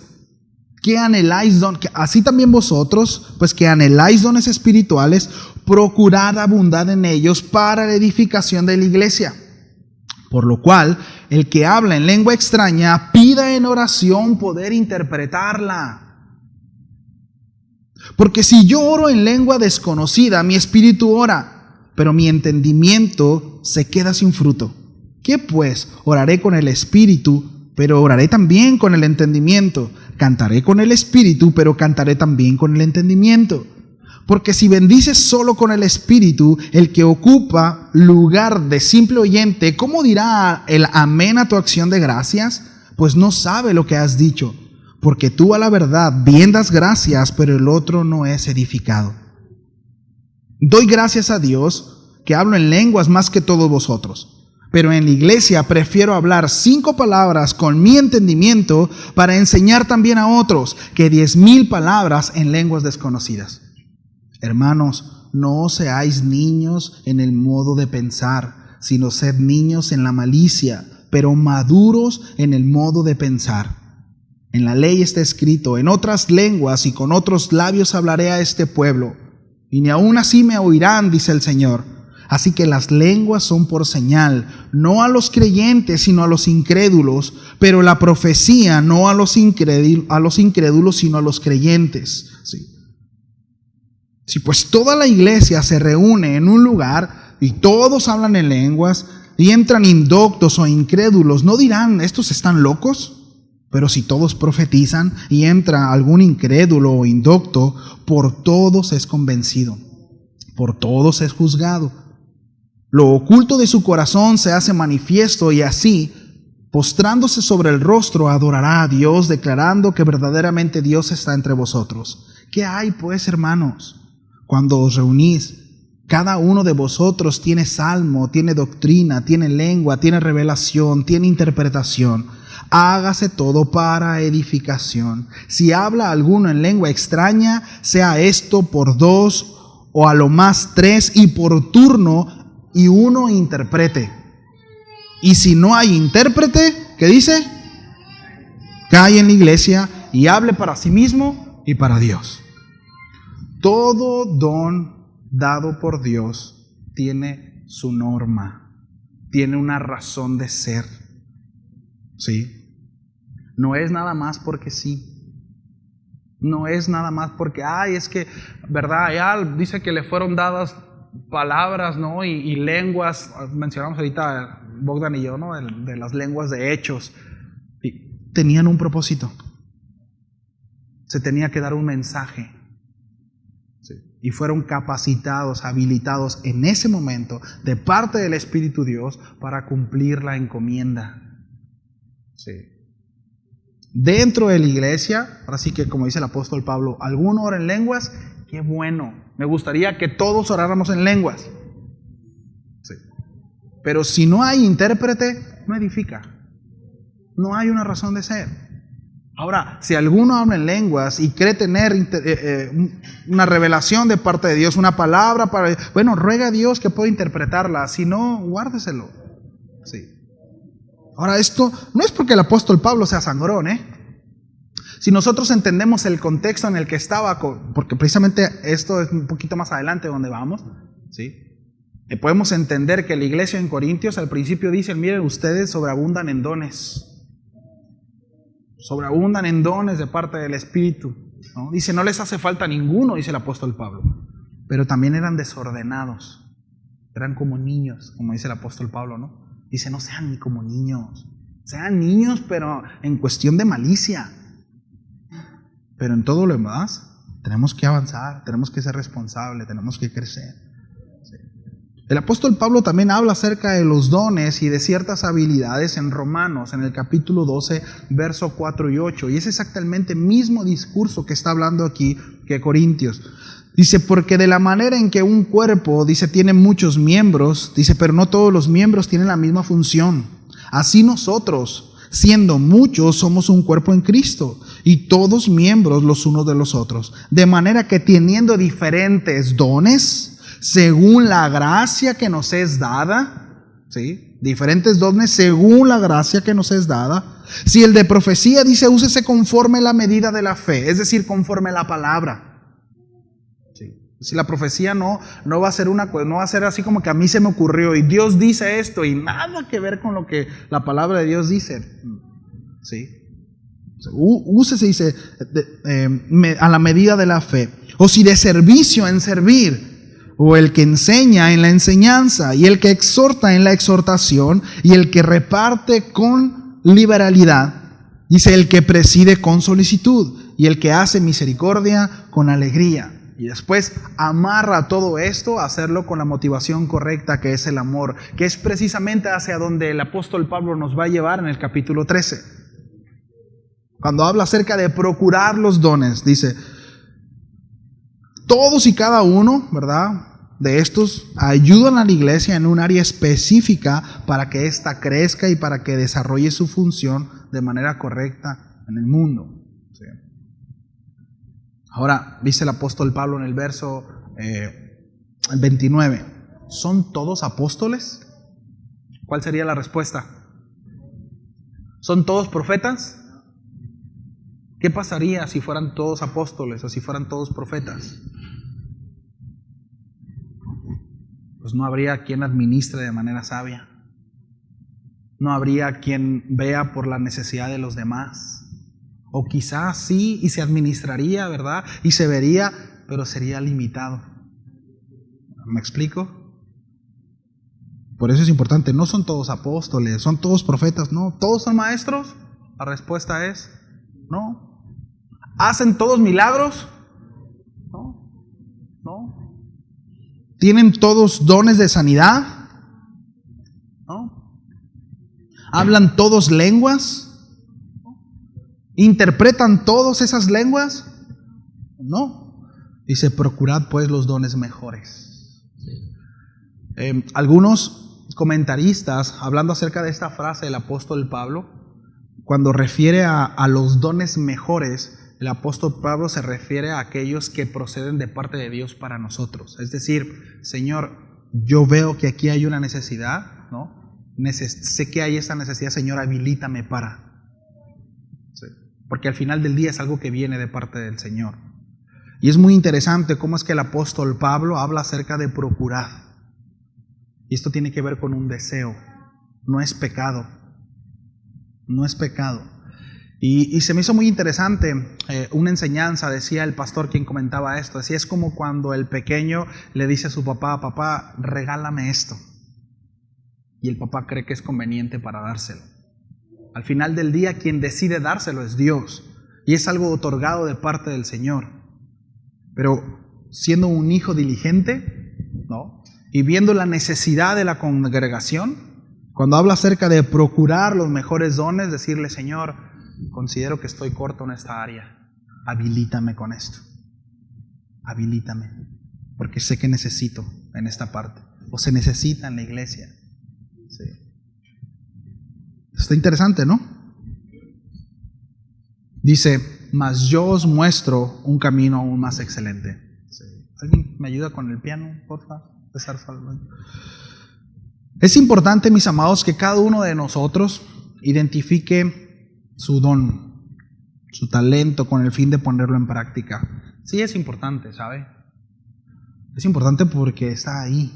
que anheláis dones espirituales, procurad abundar en ellos para la edificación de la iglesia. Por lo cual, el que habla en lengua extraña, pida en oración poder interpretarla. Porque si yo oro en lengua desconocida, mi espíritu ora, pero mi entendimiento se queda sin fruto. ¿Qué pues? Oraré con el espíritu, pero oraré también con el entendimiento. Cantaré con el espíritu, pero cantaré también con el entendimiento. Porque si bendices solo con el espíritu, el que ocupa lugar de simple oyente, ¿cómo dirá el amén a tu acción de gracias? Pues no sabe lo que has dicho. Porque tú a la verdad bien das gracias, pero el otro no es edificado. Doy gracias a Dios que hablo en lenguas más que todos vosotros. Pero en la iglesia prefiero hablar 5 palabras con mi entendimiento para enseñar también a otros que 10,000 palabras en lenguas desconocidas. Hermanos, no seáis niños en el modo de pensar, sino sed niños en la malicia, pero maduros en el modo de pensar. En la ley está escrito, en otras lenguas y con otros labios hablaré a este pueblo, y ni aun así me oirán, dice el Señor. Así que las lenguas son por señal, no a los creyentes, sino a los incrédulos, pero la profecía no a los incrédulos, sino a los creyentes. Sí. Si pues toda la iglesia se reúne en un lugar y todos hablan en lenguas y entran indoctos o incrédulos, ¿no dirán, estos están locos? Pero si todos profetizan y entra algún incrédulo o indocto, por todos es convencido, por todos es juzgado. Lo oculto de su corazón se hace manifiesto y así, postrándose sobre el rostro, adorará a Dios, declarando que verdaderamente Dios está entre vosotros. ¿Qué hay pues, hermanos? Cuando os reunís, cada uno de vosotros tiene salmo, tiene doctrina, tiene lengua, tiene revelación, tiene interpretación. Hágase todo para edificación. Si habla alguno en lengua extraña, sea esto por 2 o a lo más 3 y por turno, y uno interprete. Y si no hay intérprete, ¿qué dice? Cae en la iglesia y hable para sí mismo y para Dios. Todo don dado por Dios tiene su norma, tiene una razón de ser. ¿Sí? No es nada más porque sí. No es nada más porque, es que, ¿verdad? Ya dice que le fueron dadas palabras, ¿no? Y lenguas, mencionamos ahorita Bogdan y yo, ¿no? De las lenguas de Hechos. Y tenían un propósito. Se tenía que dar un mensaje. Sí. Y fueron capacitados, habilitados en ese momento de parte del Espíritu Dios para cumplir la encomienda. Sí. Dentro de la iglesia, ahora sí que como dice el apóstol Pablo, ¿alguno ora en lenguas? ¡Qué bueno! Me gustaría que todos oráramos en lenguas. Sí. Pero si no hay intérprete, no edifica. No hay una razón de ser. Ahora, si alguno habla en lenguas y cree tener una revelación de parte de Dios, una palabra para... Bueno, ruega a Dios que pueda interpretarla. Si no, guárdeselo. Sí. Ahora, esto no es porque el apóstol Pablo sea sangrón, Si nosotros entendemos el contexto en el que estaba, porque precisamente esto es un poquito más adelante donde vamos, ¿sí? Podemos entender que la iglesia en Corintios al principio dice, miren, ustedes sobreabundan en dones. Sobreabundan en dones de parte del Espíritu, ¿no? Dice, no les hace falta ninguno, dice el apóstol Pablo. Pero también eran desordenados. Eran como niños, como dice el apóstol Pablo, ¿no? Dice, no sean ni como niños. Sean niños, pero en cuestión de malicia. Pero en todo lo demás, tenemos que avanzar, tenemos que ser responsables, tenemos que crecer. El apóstol Pablo también habla acerca de los dones y de ciertas habilidades en Romanos, en el capítulo 12, verso 4 y 8. Y es exactamente el mismo discurso que está hablando aquí que Corintios. Dice, porque de la manera en que un cuerpo, dice, tiene muchos miembros, dice, pero no todos los miembros tienen la misma función. Así nosotros, siendo muchos, somos un cuerpo en Cristo, y todos miembros los unos de los otros. De manera que teniendo diferentes dones, según la gracia que nos es dada, ¿sí? Diferentes dones según la gracia que nos es dada. Si el de profecía dice, úsese conforme la medida de la fe, es decir, conforme la palabra. ¿Sí? Si la profecía no va a ser no va a ser así como que a mí se me ocurrió y Dios dice esto y nada que ver con lo que la palabra de Dios dice. ¿Sí? Úsese, dice, a la medida de la fe. O si de servicio en servir, o el que enseña en la enseñanza, y el que exhorta en la exhortación, y el que reparte con liberalidad. Dice, el que preside con solicitud, y el que hace misericordia con alegría. Y después amarra todo esto a hacerlo con la motivación correcta, que es el amor, que es precisamente hacia donde el apóstol Pablo nos va a llevar en el capítulo 13. Cuando habla acerca de procurar los dones, dice, todos y cada uno, ¿verdad?, de estos ayudan a la iglesia en un área específica para que ésta crezca y para que desarrolle su función de manera correcta en el mundo. ¿Sí? Ahora, dice el apóstol Pablo en el verso 29, ¿son todos apóstoles? ¿Cuál sería la respuesta? ¿Son todos profetas? ¿Qué pasaría si fueran todos apóstoles o si fueran todos profetas? Pues no habría quien administre de manera sabia. No habría quien vea por la necesidad de los demás. O quizás sí, y se administraría, ¿verdad? Y se vería, pero sería limitado. ¿Me explico? Por eso es importante, no son todos apóstoles, son todos profetas, no. ¿Todos son maestros? La respuesta es no. ¿Hacen todos milagros? No. ¿Tienen todos dones de sanidad? ¿No? ¿Hablan todos lenguas? ¿Interpretan todas esas lenguas? No. Dice, procurad pues los dones mejores. Algunos comentaristas, hablando acerca de esta frase del apóstol Pablo, cuando refiere a los dones mejores, el apóstol Pablo se refiere a aquellos que proceden de parte de Dios para nosotros. Es decir, Señor, yo veo que aquí hay una necesidad, ¿no? Sé que hay esa necesidad, Señor, habilítame para. Sí. Porque al final del día es algo que viene de parte del Señor. Y es muy interesante cómo es que el apóstol Pablo habla acerca de procurar. Y esto tiene que ver con un deseo. No es pecado. No es pecado. Y se me hizo muy interesante una enseñanza, decía el pastor quien comentaba esto, decía, es como cuando el pequeño le dice a su papá, papá, regálame esto. Y el papá cree que es conveniente para dárselo. Al final del día, quien decide dárselo es Dios. Y es algo otorgado de parte del Señor. Pero siendo un hijo diligente, ¿no?, y viendo la necesidad de la congregación, cuando habla acerca de procurar los mejores dones, decirle, Señor, considero que estoy corto en esta área, habilítame con esto, habilítame, porque sé que necesito en esta parte, o se necesita en la iglesia. Sí. Está interesante, ¿no? Dice, mas yo os muestro un camino aún más excelente. Sí. ¿Alguien me ayuda con el piano, por favor? Es importante, mis amados, que cada uno de nosotros identifique su don, su talento, con el fin de ponerlo en práctica. Sí, es importante, ¿sabe? Es importante porque está ahí.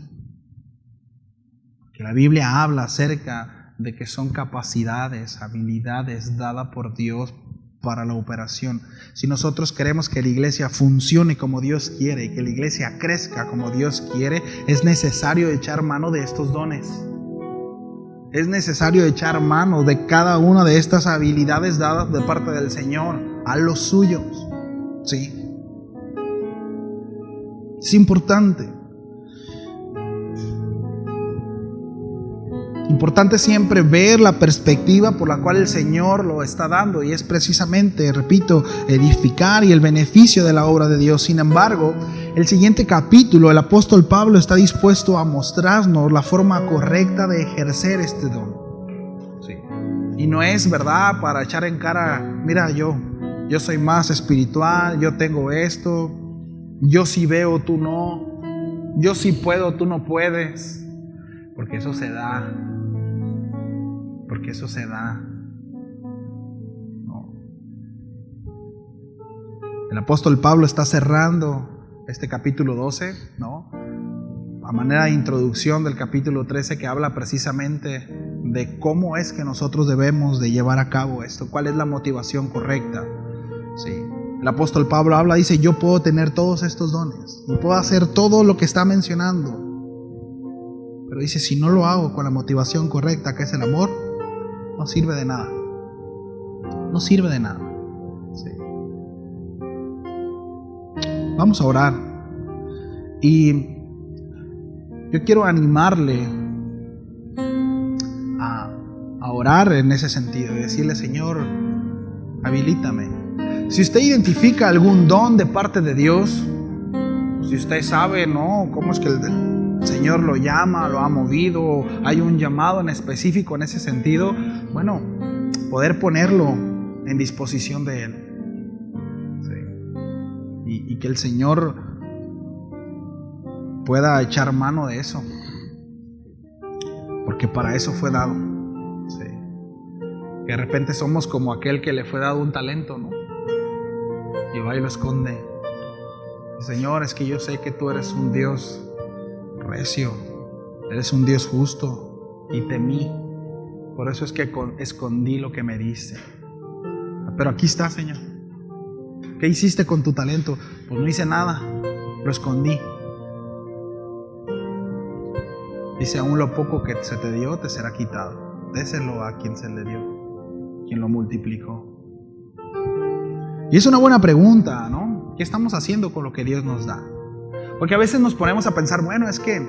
Que la Biblia habla acerca de que son capacidades, habilidades dadas por Dios para la operación. Si nosotros queremos que la iglesia funcione como Dios quiere y que la iglesia crezca como Dios quiere, es necesario echar mano de estos dones. Es necesario echar mano de cada una de estas habilidades dadas de parte del Señor a los suyos. Sí. Es importante. Importante siempre ver la perspectiva por la cual el Señor lo está dando, y es precisamente, repito, edificar y el beneficio de la obra de Dios. Sin embargo, el siguiente capítulo, el apóstol Pablo está dispuesto a mostrarnos la forma correcta de ejercer este don. Sí. Y no es, ¿verdad?, para echar en cara, mira, yo soy más espiritual, yo tengo esto, yo sí veo, tú no, yo sí puedo, tú no puedes, porque eso se da. Porque eso se da. No. El apóstol Pablo está cerrando este capítulo 12, ¿no?, a manera de introducción del capítulo 13, que habla precisamente de cómo es que nosotros debemos de llevar a cabo esto, cuál es la motivación correcta. Sí. El apóstol Pablo habla, dice, yo puedo tener todos estos dones y puedo hacer todo lo que está mencionando, pero dice, si no lo hago con la motivación correcta, que es el amor, no sirve de nada. No sirve de nada. Sí. Vamos a orar. Y yo quiero animarle a orar en ese sentido y decirle, Señor, habilítame. Si usted identifica algún don de parte de Dios, si usted sabe, ¿no?, cómo es que el Señor lo llama, lo ha movido, hay un llamado en específico en ese sentido, bueno, poder ponerlo en disposición de Él. Sí. Y que el Señor pueda echar mano de eso, porque para eso fue dado. Sí. Que de repente somos como aquel que le fue dado un talento, ¿no?, y va y lo esconde. Señor, es que yo sé que tú eres un Dios recio, eres un Dios justo, y temí, por eso es que escondí lo que me diste. Pero aquí está, Señor. ¿Qué hiciste con tu talento? Pues no hice nada, lo escondí. Dice, aún lo poco que se te dio te será quitado. Déselo a quien se le dio, quien lo multiplicó. Y es una buena pregunta, ¿no? ¿Qué estamos haciendo con lo que Dios nos da? Porque a veces nos ponemos a pensar, bueno, es que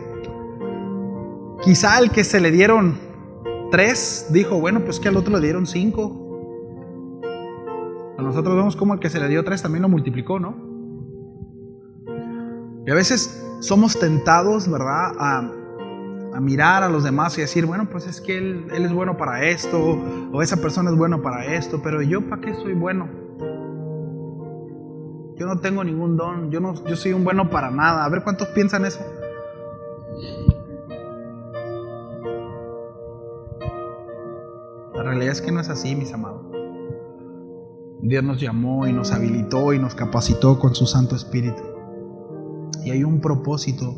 quizá el que se le dieron 3 dijo, bueno, pues que al otro le dieron 5. A nosotros vemos como el que se le dio 3 también lo multiplicó, ¿no? Y a veces somos tentados, ¿verdad?, a mirar a los demás y decir, bueno, pues es que él es bueno para esto, o esa persona es bueno para esto, pero yo, ¿para qué soy bueno? Yo no tengo ningún don, yo soy un bueno para nada. A ver cuántos piensan eso. La realidad es que no es así, mis amados. Dios nos llamó y nos habilitó y nos capacitó con su Santo Espíritu. Y hay un propósito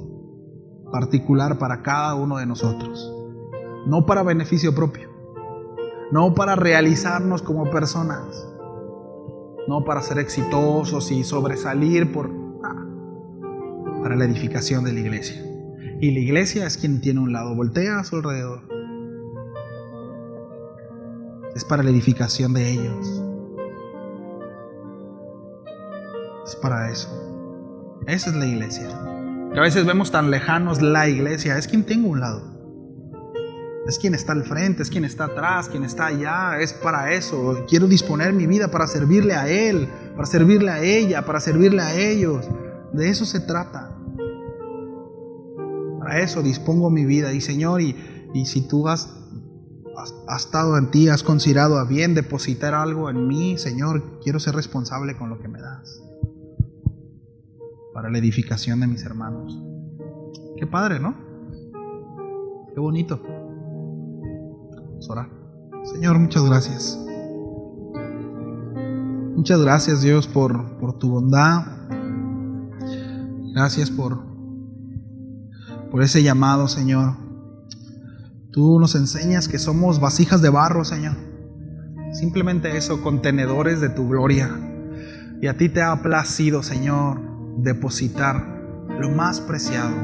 particular para cada uno de nosotros. No para beneficio propio, no para realizarnos como personas, no para ser exitosos y sobresalir para la edificación de la iglesia. Y la iglesia es quien tiene un lado, voltea a su alrededor. Es para la edificación de ellos. Es para eso. Esa es la iglesia. Que a veces vemos tan lejanos la iglesia. Es quien tengo un lado. Es quien está al frente, es quien está atrás, quien está allá. Es para eso. Quiero disponer mi vida para servirle a Él, para servirle a ella, para servirle a ellos. De eso se trata. Para eso dispongo mi vida. Y Señor, y si tú has estado en ti, has considerado a bien depositar algo en mí, Señor, quiero ser responsable con lo que me das, para la edificación de mis hermanos. Qué padre, ¿no? Qué bonito. Vamos a orar. Señor, muchas gracias. Muchas gracias, Dios, por tu bondad. Gracias por ese llamado, Señor. Tú nos enseñas que somos vasijas de barro, Señor. Simplemente eso, contenedores de tu gloria. Y a ti te ha placido, Señor, depositar lo más preciado,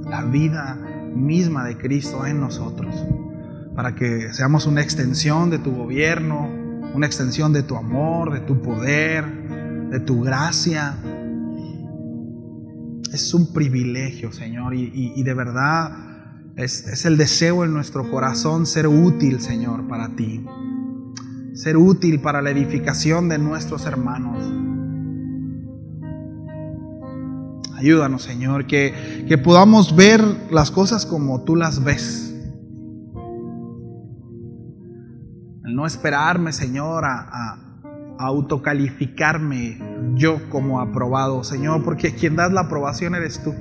la vida misma de Cristo en nosotros, para que seamos una extensión de tu gobierno, una extensión de tu amor, de tu poder, de tu gracia. Es un privilegio, Señor, y de verdad es el deseo en nuestro corazón ser útil, Señor, para ti. Ser útil para la edificación de nuestros hermanos. Ayúdanos, Señor, que podamos ver las cosas como tú las ves. El no esperarme, Señor, a autocalificarme yo como aprobado, Señor, porque quien da la aprobación eres tú.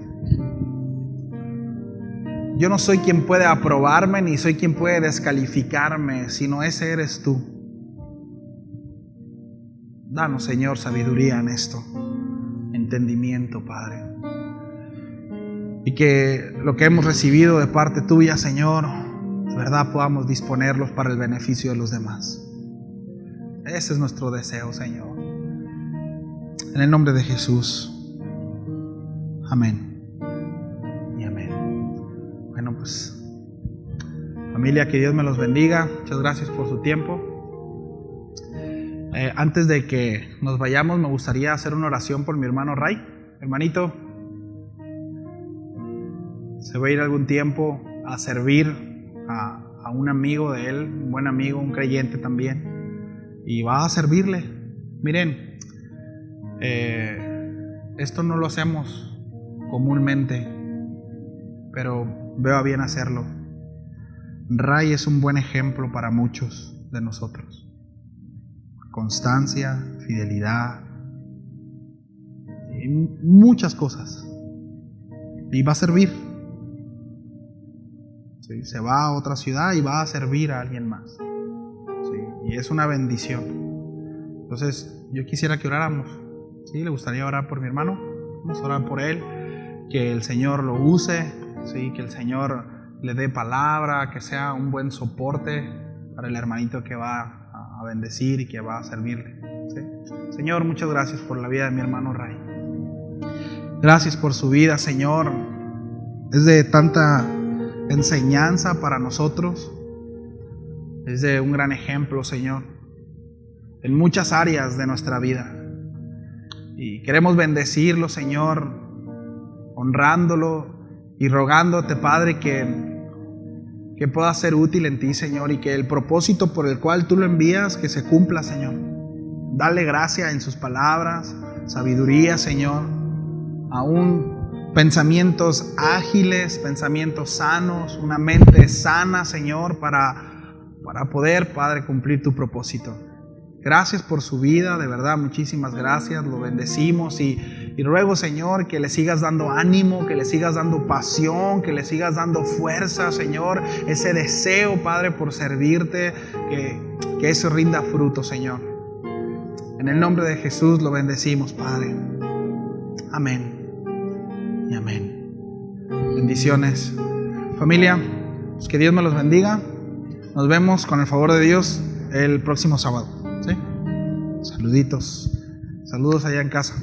Yo no soy quien puede aprobarme, ni soy quien puede descalificarme, sino ese eres tú. Danos, Señor, sabiduría en esto, entendimiento, Padre. Y que lo que hemos recibido de parte tuya, Señor, de verdad podamos disponerlos para el beneficio de los demás. Ese es nuestro deseo, Señor. En el nombre de Jesús. Amén. Y amén. Bueno, pues, familia, que Dios me los bendiga. Muchas gracias por su tiempo. Antes de que nos vayamos, me gustaría hacer una oración por mi hermano Ray. Hermanito, se va a ir algún tiempo a servir a un amigo de él, un buen amigo, un creyente también, y va a servirle. Miren, esto no lo hacemos comúnmente, pero veo a bien hacerlo. Ray es un buen ejemplo para muchos de nosotros. Constancia, fidelidad, y muchas cosas. Y va a servir. ¿Sí? Se va a otra ciudad y va a servir a alguien más. ¿Sí? Y es una bendición. Entonces, yo quisiera que oráramos. ¿Sí? ¿Le gustaría orar por mi hermano? Vamos a orar por él. Que el Señor lo use. ¿Sí? Que el Señor le dé palabra, que sea un buen soporte para el hermanito que va a bendecir y que va a servirle. ¿Sí? Señor, muchas gracias por la vida de mi hermano Ray. Gracias por su vida, Señor. Es de tanta enseñanza para nosotros. Es de un gran ejemplo, Señor, en muchas áreas de nuestra vida. Y queremos bendecirlo, Señor, honrándolo y rogándote, Padre, que pueda ser útil en ti, Señor, y que el propósito por el cual tú lo envías, que se cumpla, Señor. Dale gracia en sus palabras, sabiduría, Señor, aún pensamientos ágiles, pensamientos sanos, una mente sana, Señor, para poder, Padre, cumplir tu propósito. Gracias por su vida, de verdad, muchísimas gracias, lo bendecimos y ruego, Señor, que le sigas dando ánimo, que le sigas dando pasión, que le sigas dando fuerza, Señor, ese deseo, Padre, por servirte, que eso rinda fruto, Señor. En el nombre de Jesús lo bendecimos, Padre. Amén y amén. Bendiciones. Familia, pues que Dios me los bendiga. Nos vemos con el favor de Dios el próximo sábado. ¿Sí? Saluditos. Saludos allá en casa.